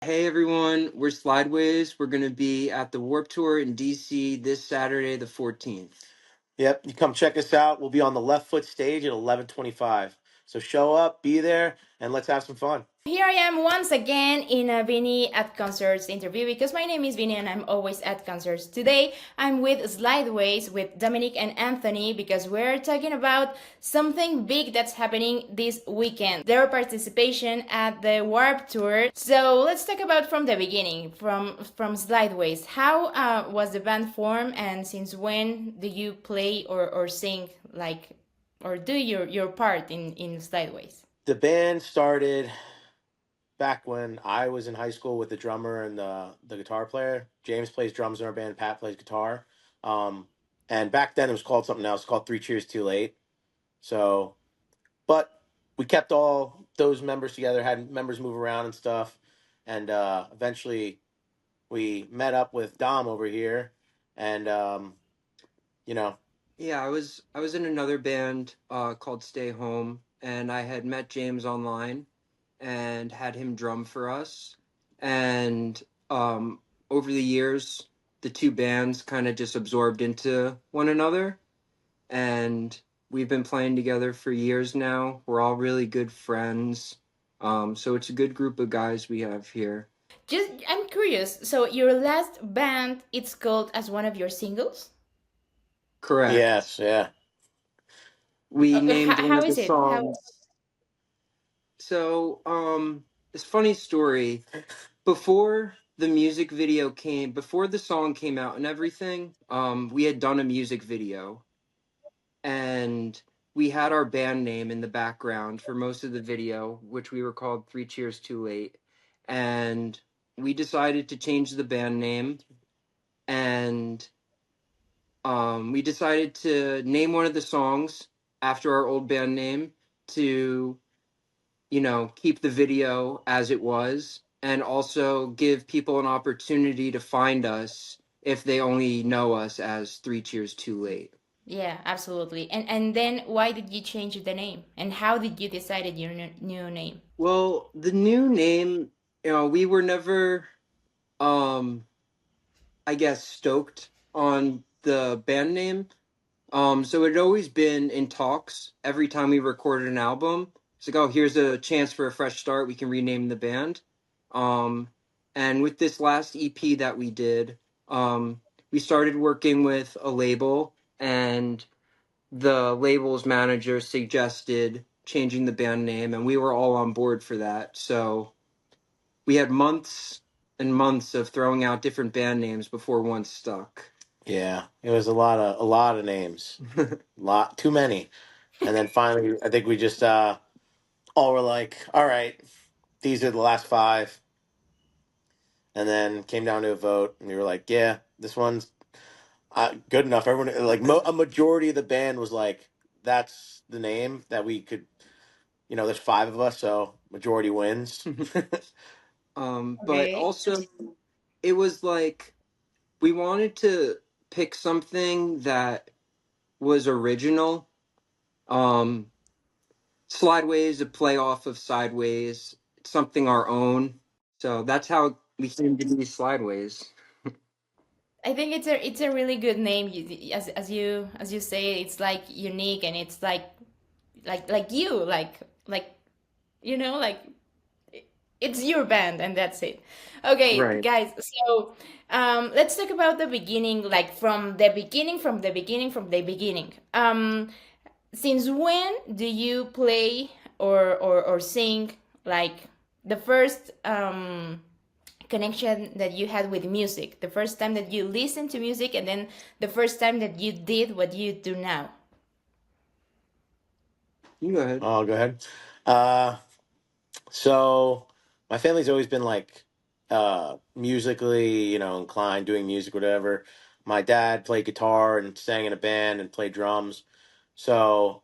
Hey everyone, we're Slideways. We're going to be at the Warped Tour in DC this Saturday, the 14th. Yep, you come check us out. We'll be on the left foot stage at 11:25. So show up, be there, and let's have some fun. Here I am once again in a Vinny at Concerts interview because my name is Vinny and I'm always at concerts. Today I'm with Slideways with Dominic and Anthony because we're talking about something big that's happening this weekend. Their participation at the Warped Tour. So let's talk about from the beginning, from Slideways. How was the band formed and since when do you play or sing like or do your part in Slideways? The band started back when I was in high school with the drummer and the guitar player. James plays drums in our band. Pat plays guitar. Um, and back then it was called something else. Called Three Cheers Too Late. So, but we kept all those members together. Had members move around and stuff, and eventually we met up with Dom over here, and you know, Yeah, I was in another band called Stay Home, and I had met James online and had him drum for us. And um, over the years, the two bands kind of just absorbed into one another, and we've been playing together for years now. We're all really good friends. So it's a good group of guys we have here. Just I'm curious. So your last band, it's called as one of your singles. Correct. yes, yeah. We named one How of the is it? How? songs. So, it's a funny story. Before the music video came, before the song came out and everything, we had done a music video and we had our band name in the background for most of the video, which we were called Three Cheers Too Late. And we decided to change the band name and we decided to name one of the songs after our old band name to keep the video as it was and also give people an opportunity to find us if they only know us as Three Cheers Too Late. Yeah, absolutely. And then why did you change the name? And how did you decide your new name? Well, the new name, we were never, um, I guess, stoked on the band name. So it had always been in talks every time we recorded an album. It's like, oh, here's a chance for a fresh start. We can rename the band. Um, and with this last EP that we did, we started working with a label, and the label's manager suggested changing the band name, and we were all on board for that. So we had months and months of throwing out different band names before one stuck. Yeah, it was a lot of names, lot too many, and then finally, I think we just all were like, "All right, these are the last five," and then came down to a vote, and we were like, "Yeah, this one's good enough." Everyone, like a majority of the band was like, "That's the name that we could." There's five of us, so majority wins. But Okay. also, it was like we wanted to pick something that was original. Um, Slideways, a play off of Sideways, something our own. So that's how we came to be Slideways. I think it's a really good name. As you say, it's like unique and it's like you like like it's your band and that's it. Okay, Right. guys. So let's talk about the beginning, like from the beginning. Since when do you play or sing like the first connection that you had with music, the first time that you listened to music, and then the first time that you did what you do now? You go ahead. Oh, go ahead. Uh, so my family's always been like musically, inclined, doing music, whatever. My dad played guitar and sang in a band and played drums. So,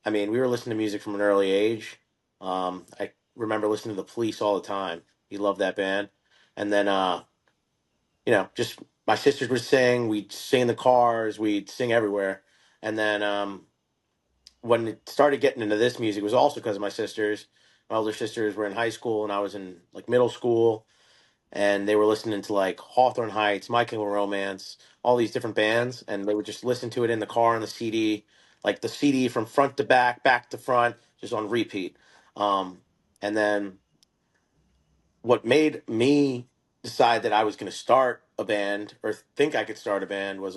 I mean, we were listening to music from an early age. I remember listening to The Police all the time. He loved that band. And then, just my sisters would sing. We'd sing in the cars. We'd sing everywhere. And then when it started getting into this music, it was also because of my sisters. My older sisters were in high school, and I was in like middle school. and they were listening to like Hawthorne Heights, My Chemical Romance, all these different bands, and they would just listen to it in the car on the CD, like the CD from front to back, back to front, just on repeat. Um, and then what made me decide that I was going to start a band or think I could start a band was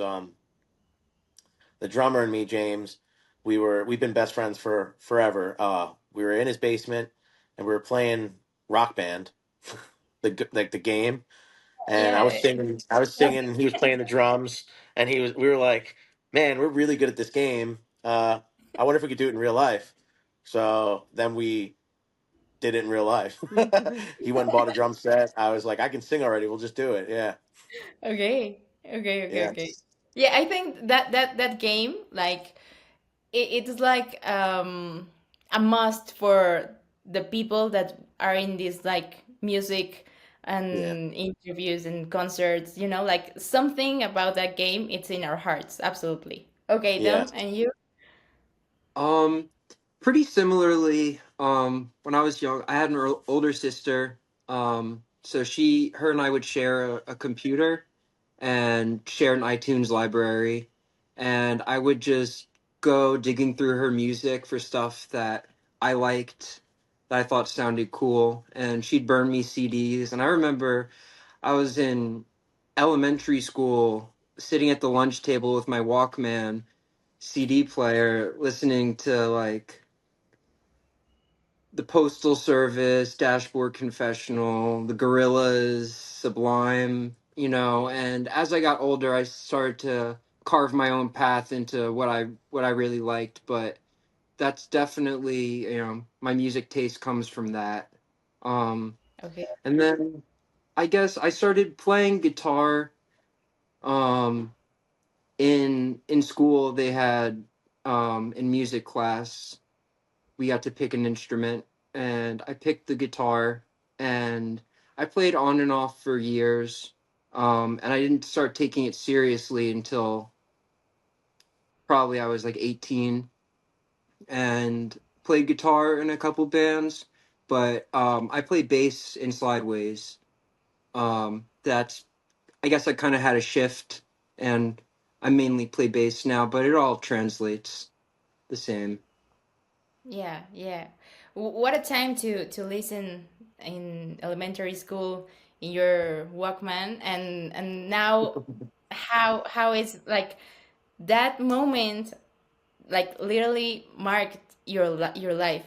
the drummer and me, James. We've been best friends for forever. We were in his basement and we were playing Rock Band, like the game, and Yeah. I was singing, and he was playing the drums, and we were like, man, we're really good at this game. I wonder if we could do it in real life. So then we did it in real life. He went and bought a drum set. I was like, I can sing already. We'll just do it. Yeah, Okay. Okay. Okay. yeah, Okay. Yeah, I think that game, like, it's like a must for the people that are in this like music yeah, and interviews and concerts, like something about that game, it's in our hearts. Absolutely. Okay, yeah. Dom, and you? Um, Pretty similarly, when I was young, I had an older sister. So her and I would share a computer and share an iTunes library, and I would just go digging through her music for stuff that I liked, that I thought sounded cool, and she'd burn me CDs. And I remember I was in elementary school, sitting at the lunch table with my Walkman CD player, listening to like the Postal Service, Dashboard Confessional, the Gorillas, Sublime, and as I got older, I started to carve my own path into what I really liked, but that's definitely, my music taste comes from that. Um, Okay. and then I guess I started playing guitar. Um, in school, they had in music class, we got to pick an instrument, and I picked the guitar, and I played on and off for years. And I didn't start taking it seriously until probably I was like 18, and played guitar in a couple bands, but I played bass in Slideways. That's I guess I kind of had a shift, and I mainly play bass now, but it all translates the same. Yeah, yeah. What a time to listen in elementary school in your Walkman, and now how is like that moment, like literally marked your life.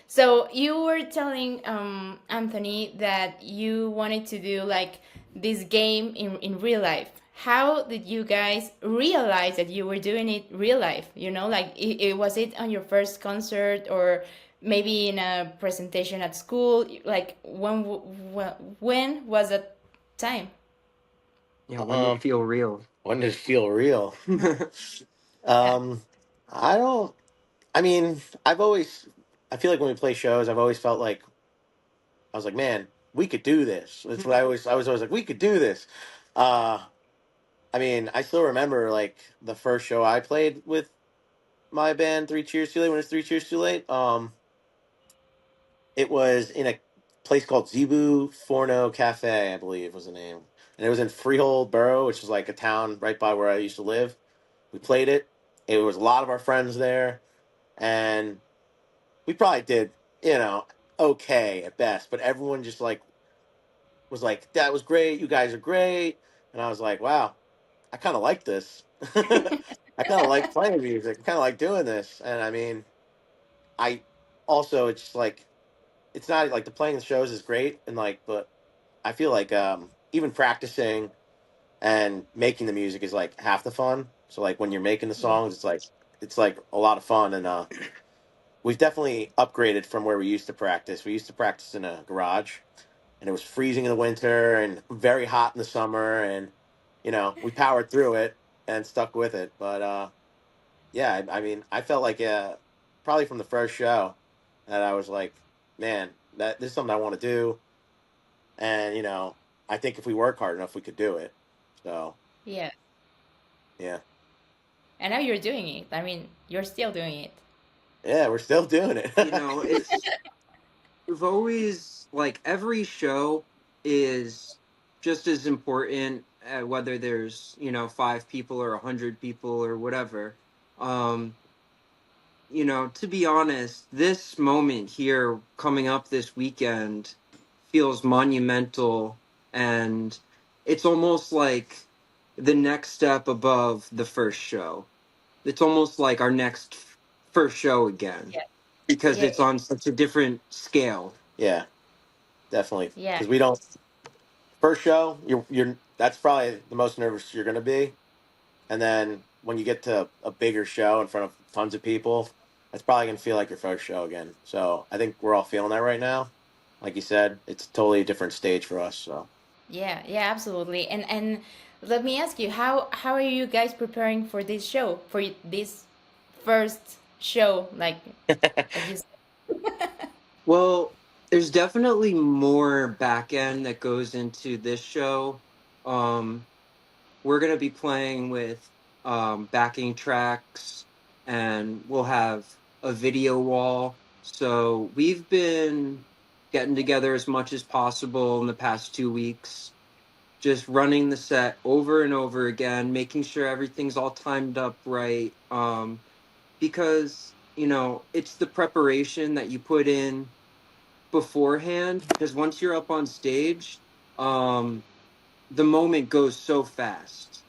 So you were telling Anthony that you wanted to do like this game in real life. How did you guys realize that you were doing it real life? Like was it on your first concert, or maybe in a presentation at school? Like when was that time? Yeah, when did it Um, feel real? when did it feel real? Yeah. Um, I don't. I mean, I feel like when we play shows, I've always felt like I was like, man, we could do this. That's what I was always like, we could do this. Uh, I mean, I still remember like the first show I played with my band, Three Cheers Too Late, when it's Three Cheers Too Late. It was in a place called Zebu Forno Cafe, I believe was the name. And it was in Freehold Borough, which was like a town right by where I used to live. We played it. It was a lot of our friends there, and we probably did, okay at best. But everyone just like was like, "That was great. You guys are great." And I was like, "Wow, I kind of like this. I kind of like playing music. I kind of like doing this." And I mean, I also it's just like it's not like the playing the shows is great, and like, but I feel like even practicing and making the music is like half the fun. So like when you're making the Yeah. songs, it's like a lot of fun, and we've definitely upgraded from where we used to practice. We used to practice in a garage, and it was freezing in the winter and very hot in the summer, and we powered through it and stuck with it. But yeah, I mean, I felt like probably from the first show that I was like, man, that this is something I want to do, and I think if we work hard enough, we could do it. So Yeah. yeah, And now you're doing it. I mean, you're still doing it. yeah, we're still doing it. It's we've always like every show. is just as important, whether there's, 5 people or 100 people or whatever. Um, to be honest, this moment here coming up this weekend feels monumental, and it's almost like the next step above the first show. It's almost like our next first show again, Yeah. because Yeah. it's on such a different scale. Yeah, definitely. Yeah. Because we don't first show, you're that's probably the most nervous you're gonna be, and then when you get to a bigger show in front of tons of people, that's probably gonna feel like your first show again. So I think we're all feeling that right now. Like you said, it's totally a different stage for us. So Yeah, yeah, absolutely. And let me ask you, how are you guys preparing for this show, for this first show, like you said? Well, there's definitely more back end that goes into this show. Um, we're going to be playing with backing tracks, and we'll have a video wall. So we've been getting together as much as possible in the past 2 weeks, just running the set over and over again, making sure everything's all timed up right. Because, it's the preparation that you put in beforehand, because once you're up on stage, um, the moment goes so fast.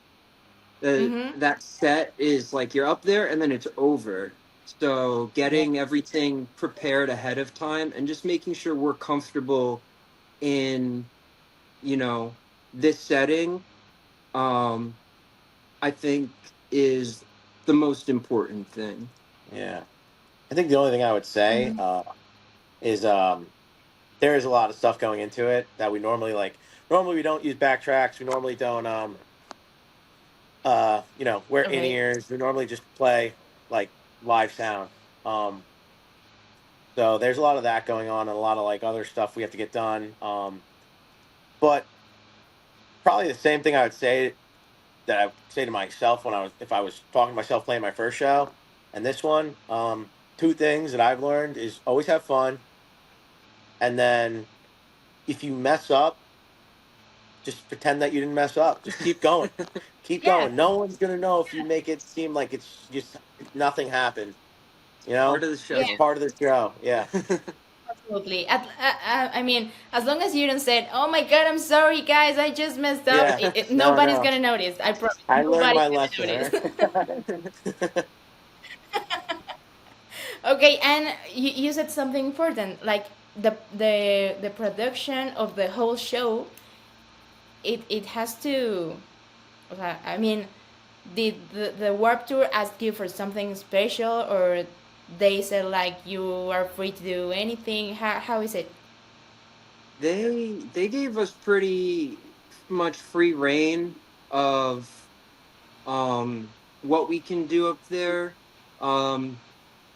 Mm-hmm. That set is like you're up there and then it's over. So Yeah. getting everything prepared ahead of time and just making sure we're comfortable in, you know, this setting, um, I think is the most important thing. yeah, I think the only thing I would say Mm-hmm. is there is a lot of stuff going into it that we normally like. Normally we don't use backtracks. We normally don't wear in Okay. ears. We normally just play like live sound. Um, so there's a lot of that going on and a lot of like other stuff we have to get done. But probably the same thing I would say that I would say to myself when I was if I was talking to myself playing my first show and this one. Two things that I've learned is always have fun, and then if you mess up, just pretend that you didn't mess up. Just keep going. Keep Yeah. going. No one's gonna know if you make it seem like it's just nothing happened. You Part know, of the Yeah. it's show. part of the show. Yeah, Absolutely. I mean, as long as you don't say, "Oh my God, I'm sorry, guys, I just messed up," yeah. No, nobody's no. gonna notice. I promise. I learned Nobody's my gonna lesson. All notice. right. Okay, and you said something important, like the production of the whole show. It has to. Okay, I mean, did the Warp Tour ask you for something special, or they said like you are free to do anything? How is it? They gave us pretty much free reign of what we can do up there. Um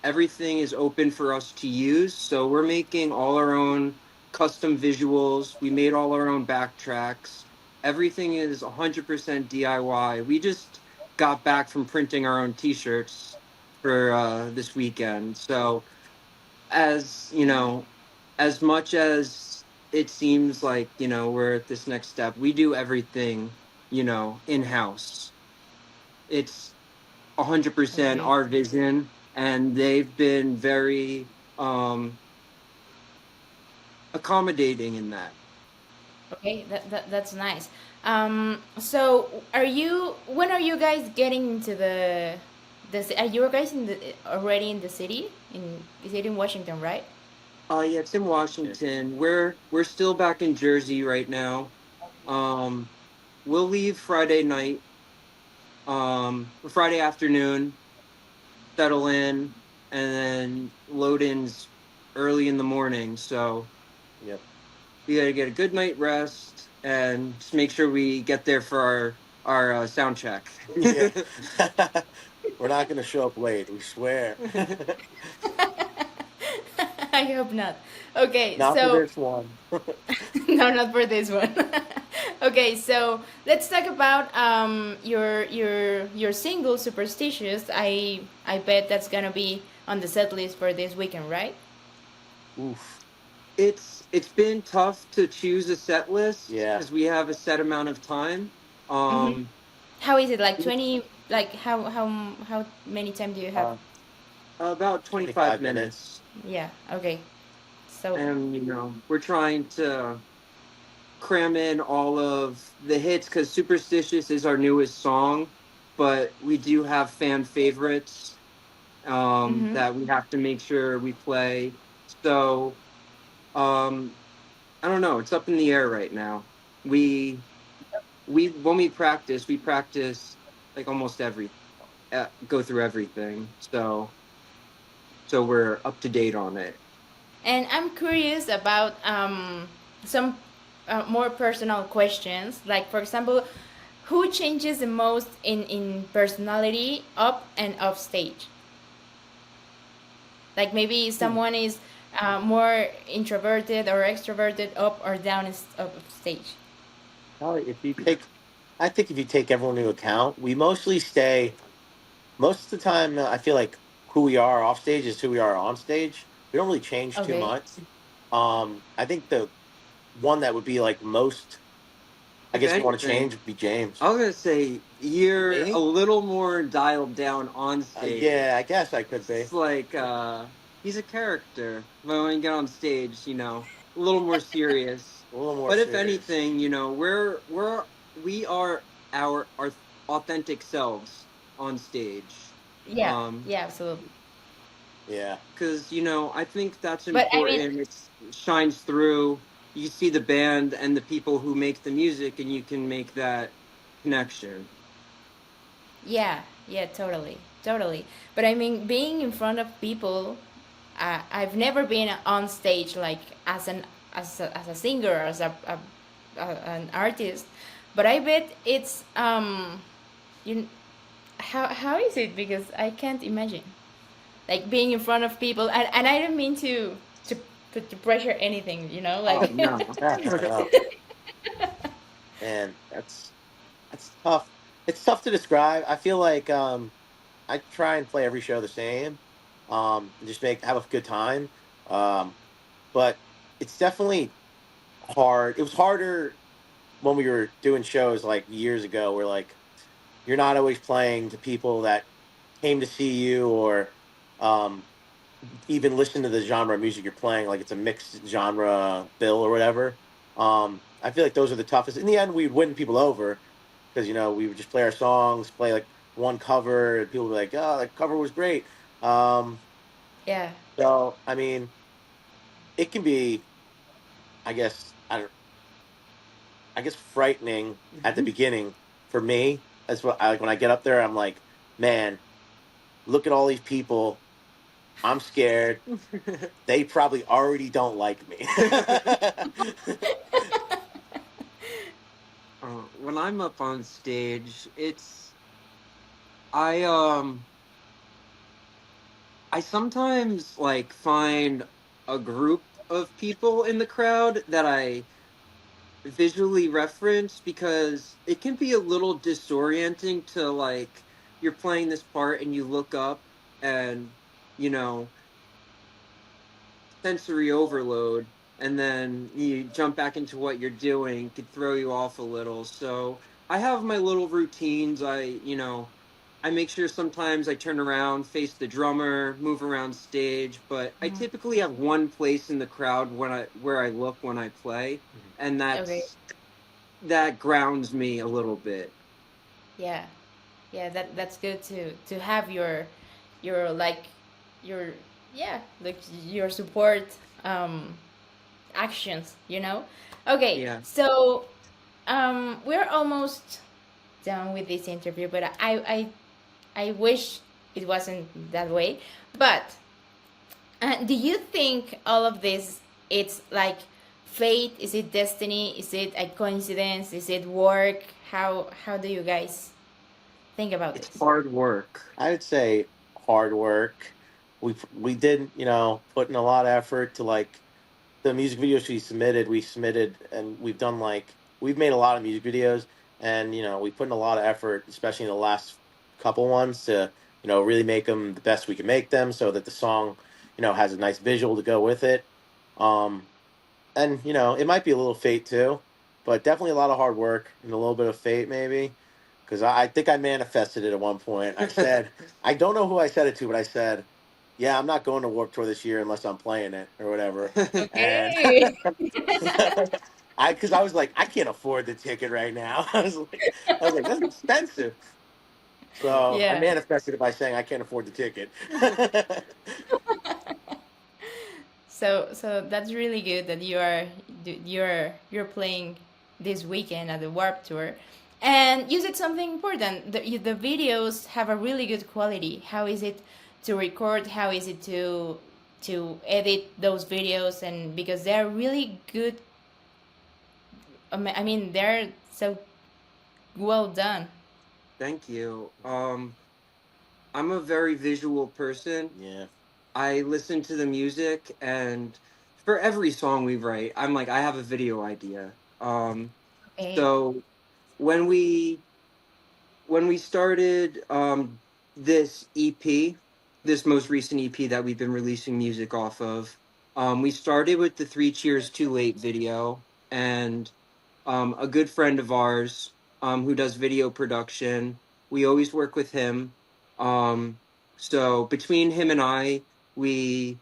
Everything is open for us to use, so we're making all our own custom visuals. We made all our own backtracks. Everything is 100% DIY. We just got back from printing our own t-shirts for this weekend. So as as much as it seems like we're at this next step, we do everything in house. It's 100% Okay. our vision, and they've been very accommodating in that. Okay, that's nice. So are you? When are you guys getting into Are you guys already in the city? Is it in Washington, right? Yeah, it's in Washington. We're still back in Jersey right now. um we'll leave Friday night, or Friday afternoon, settle in, and then load ins early in the morning. So Yep. we got to get a good night rest and just make sure we get there for our sound check. Yeah. We're not gonna show up late. We swear. I hope not. Okay, Not for so this one. no, not for this one. Okay, so let's talk about your single "Superstitious." I bet that's gonna be on the set list for this weekend, right? Oof. it's been tough to choose a set list Yeah. because we have a set amount of time. Mm-hmm. Um, How is it? Like 20? Like how many time do you have? Uh, about 25 25 minutes. minutes. Yeah. Okay. So. And, we're trying to cram in all of the hits because Superstitious is our newest song, but we do have fan favorites Mm-hmm. that we have to make sure we play. So, um, I don't know. It's up in the air right now. We we when we practice like almost go through everything. So we're up to date on it. And I'm curious about some more personal questions. Like, for example, who changes the most in personality up and off stage? Like, maybe Hmm. someone is more introverted or extroverted up or down of stage. Probably if you take, I think if you take everyone into account, we mostly stay. Most of the time, I feel like who we are off stage is who we are on stage. We don't really change too Okay. much. I think the one that would be like most, I If guess, you want to anything, change would be James. I was gonna say you're a Me? little more dialed down on Yeah, stage. I guess I could be It's like he's a character. But when you get on stage, a little more serious. a little more But if serious. anything, we are our authentic selves on stage. Yeah. Yeah. Absolutely. Yeah. Because I think that's But I mean, important. It shines through. You see the band and the people who make the music, and you can make that connection. yeah. Yeah. Totally. Totally. But I mean, being in front of people, I've never been on stage like as a singer, as an artist. But I bet it's you. How is it? Because I can't imagine like being in front of people, and I don't mean to to pressure anything. Oh Like. no. Yeah. I know. And that's tough. It's tough to describe. I feel like I try and play every show the same. And just make have a good time. Um, but it's definitely hard. It was harder when we were doing shows like years ago where like you're not always playing to people that came to see you or um even listen to the genre of music you're playing, like it's a mixed genre bill or whatever. I feel like those are the toughest. In the end, we'd win people over because we would just play our songs, play like one cover, and people would be like, "Oh, that cover was great." Um, Yeah. so I mean, it can be, I guess, I guess frightening at the Mhm. beginning for me. That's what I like when I get up there. I'm like, man, look at all these people. I'm scared. They probably already don't like me. When I'm up on stage, I um I sometimes like find a group of people in the crowd that I visually reference because it can be a little disorienting to like you're playing this part and you look up and you know sensory overload and then you jump back into what you're doing could throw you off a little. So I have my little routines. I make sure sometimes I turn around, face the drummer, move around stage, but I typically have one place in the crowd where I look when I play, and Okay. that grounds me a little bit. Yeah. Yeah. That's good to have your like your yeah like your support um actions. Okay. Yeah. So we're almost done with this interview, but I wish it wasn't that way. But do you think all of this it's like fate? Is it destiny? Is it a coincidence? Is it work? How do you guys think about It's this? hard work. I would say hard work. We did, put in a lot of effort to like the music videos we submitted and we've made a lot of music videos and we put in a lot of effort, especially in the last couple ones to, really make them the best we can make them so that the song, has a nice visual to go with it. Um and it might be a little fate too, but definitely a lot of hard work and a little bit of fate maybe. Because I think I manifested it at one point. I said, I don't know who I said it to, but I said, "Yeah, I'm not going to Warped Tour this year unless I'm playing it or whatever." And Okay. because I was like, I can't afford the ticket right now. I was like, that's expensive. So I Yeah. manifested it by saying I can't afford the ticket. So that's really good that you're playing this weekend at the Warp Tour, and you said something important. The videos have a really good quality. How is it to record? How is it to edit those videos? And because they're really good, I mean they're so well done. Thank you. I'm a very visual person. Yeah. I listen to the music, and for every song we write, I'm like, I have a video idea. Okay. So when we started this EP, this most recent EP that we've been releasing music off of, we started with the Three Cheers Too Late video, and a good friend of ours who does video production. We always work with him. So between him and I, we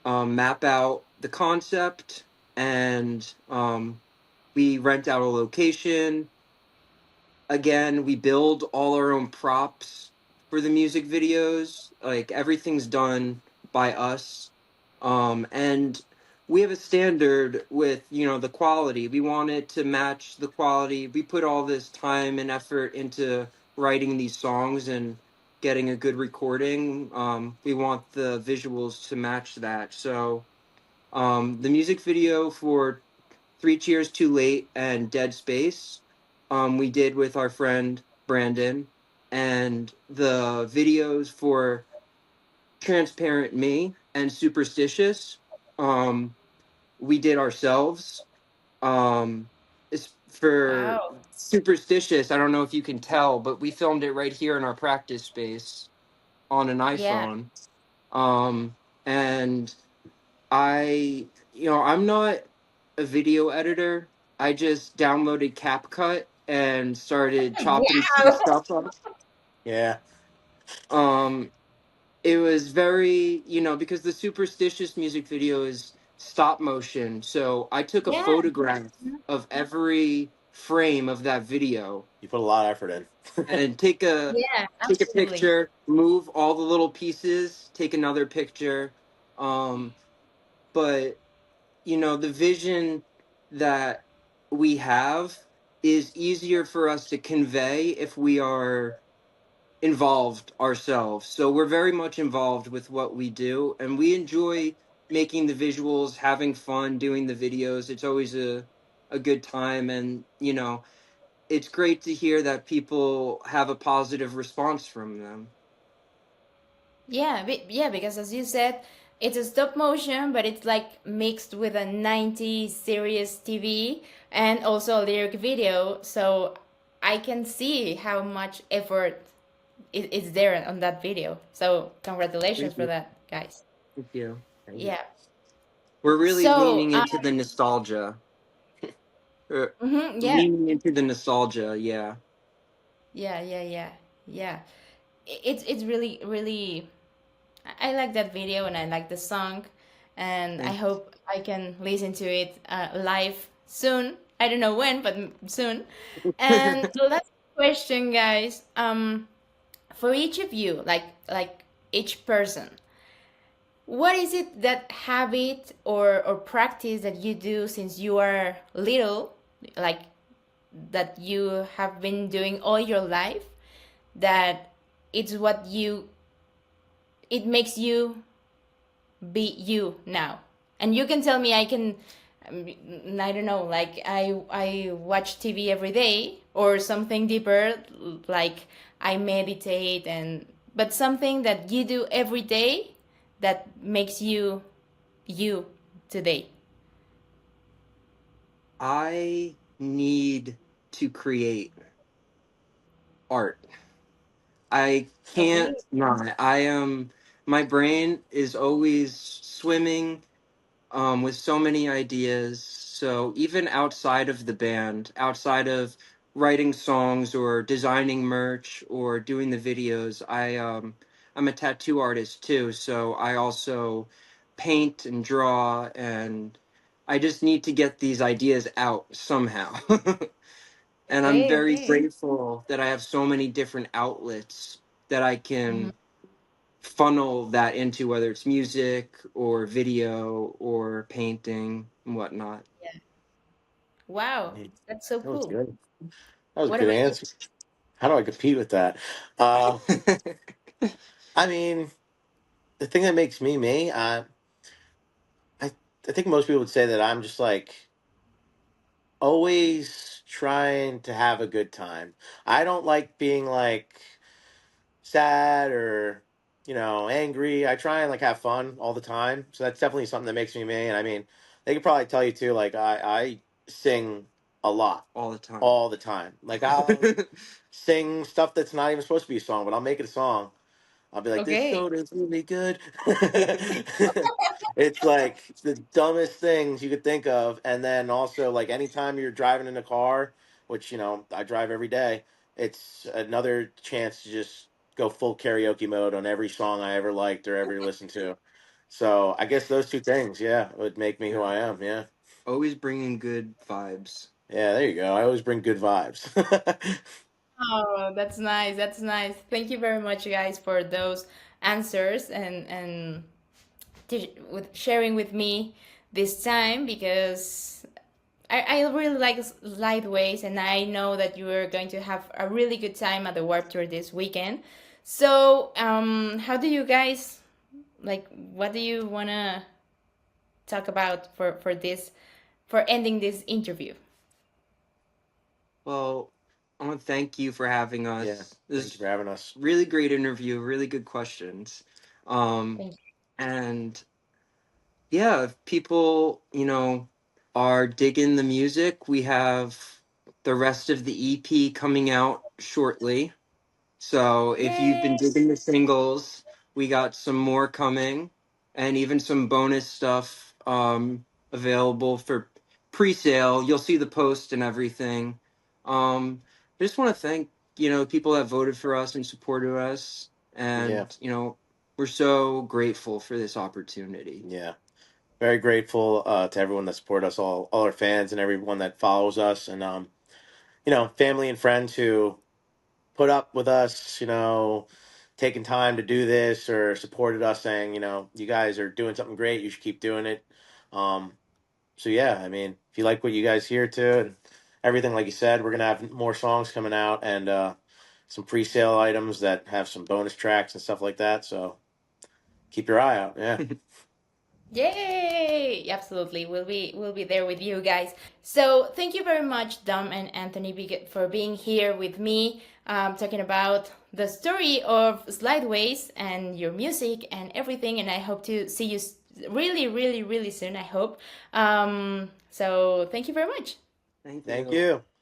map out the concept, and we rent out a location. Again, we build all our own props for the music videos. Like everything's done by us. And we have a standard with, the quality. We want it to match the quality. We put all this time and effort into writing these songs and getting a good recording. We want the visuals to match that. So, the music video for Three Cheers Too Late and Dead Space, we did with our friend Brandon, and the videos for Transparent Me and Superstitious, um, we did ourselves. It's for Wow. Superstitious. I don't know if you can tell, but we filmed it right here in our practice space on an Yeah. iPhone. Um, and I'm not a video editor. I just downloaded CapCut and started chopping some Wow. stuff up. Yeah. Um, it was very, because the Superstitious music video is stop motion. So I took a Yeah. photograph of every frame of that video You put a lot of effort in. and take a Absolutely. picture, move all the little pieces, take another picture. Um, but the vision that we have is easier for us to convey if we are involved ourselves. So we're very much involved with what we do, and we enjoy making the visuals, having fun doing the videos. It's always a good time, and it's great to hear that people have a positive response from them. Yeah, yeah, because as you said, it's a stop motion, but it's like mixed with a 90s series TV and also a lyric video. So I can see how much effort is there on that video. So congratulations Thank for you. that, guys. Thank you. Thank you. Yeah. We're really So, leaning into the nostalgia. yeah, Leaning into the nostalgia, yeah. yeah. Yeah. It's really, really I like that video and I like the song, and I Thank hope I can listen to it live soon. I don't know when, but soon. And the last question, guys, for each of you, like each person, what is it that habit or practice that you do since you are little, like that you have been doing all your life, that it's what you it makes you be you now? And you can tell me, I don't know, like I watch TV every day or something deeper, like I meditate, and but something that you do every day that makes you you today. I need to create art. I Okay. can't not. My brain is always swimming with so many ideas. So even outside of the band, outside of writing songs or designing merch or doing the videos, I'm a tattoo artist too. So I also paint and draw, and I just need to get these ideas out somehow. And I'm Okay, very okay. grateful that I have so many different outlets that I Mhm. can funnel that into, whether it's music or video or painting and whatnot. Yeah. Wow, Mhm. that's so That was cool. good. That was a What good about you? answer. How do I compete with that? Uh, I mean, the thing that makes me me, I, I think most people would say that I'm just like always trying to have a good time. I don't like being like sad or angry. I try and like have fun all the time. So that's definitely something that makes me me. And I mean, they could probably tell you too. Like I sing a lot, All the time. all the time. Like I'll sing stuff that's not even supposed to be a song, but I'll make it a song. I'll be like, this Okay. soda's really good. It's like the dumbest things you could think of. And then also, like, anytime you're driving in a car, which, I drive every day, it's another chance to just go full karaoke mode on every song I ever liked or ever listened to. So I guess those two things, yeah, would make me who Yeah. I am. Yeah. Always bringing good vibes. Yeah, there you go. I always bring good vibes. Oh, that's nice. That's nice. Thank you very much, guys, for those answers and with sharing with me this time because I really like Slideways and I know that you are going to have a really good time at the Warped Tour this weekend. So, how do you guys like? What do you wanna talk about for this for ending this interview? Well, I want to thank you for having Yeah. us. Thank you This for having us. really great interview, really good questions. Um, Thank and yeah, if people, are digging the music, we have the rest of the EP coming out shortly. So you. if you've been Yay! digging the singles, we got some more coming, and even some bonus stuff available for pre-sale. You'll see the post and everything. I just want to thank people that voted for us and supported us, Yeah. and we're so grateful for this opportunity. Yeah. Very grateful to everyone that support us, all our fans and everyone that follows us, and family and friends who put up with us, taking time to do this or supported us, saying, you guys are doing something great, you should keep doing it. Um, so yeah, I mean, if you like what you guys hear too, and everything, like you said, we're gonna have more songs coming out and some pre-sale items that have some bonus tracks and stuff like that. So keep your eye out. Yeah, Yay! Absolutely, we'll be there with you guys. So thank you very much, Dom and Anthony, for being here with me, talking about the story of Slideways and your music and everything. And I hope to see you really, really, really soon. I hope. So thank you very much. Thank thank you. you.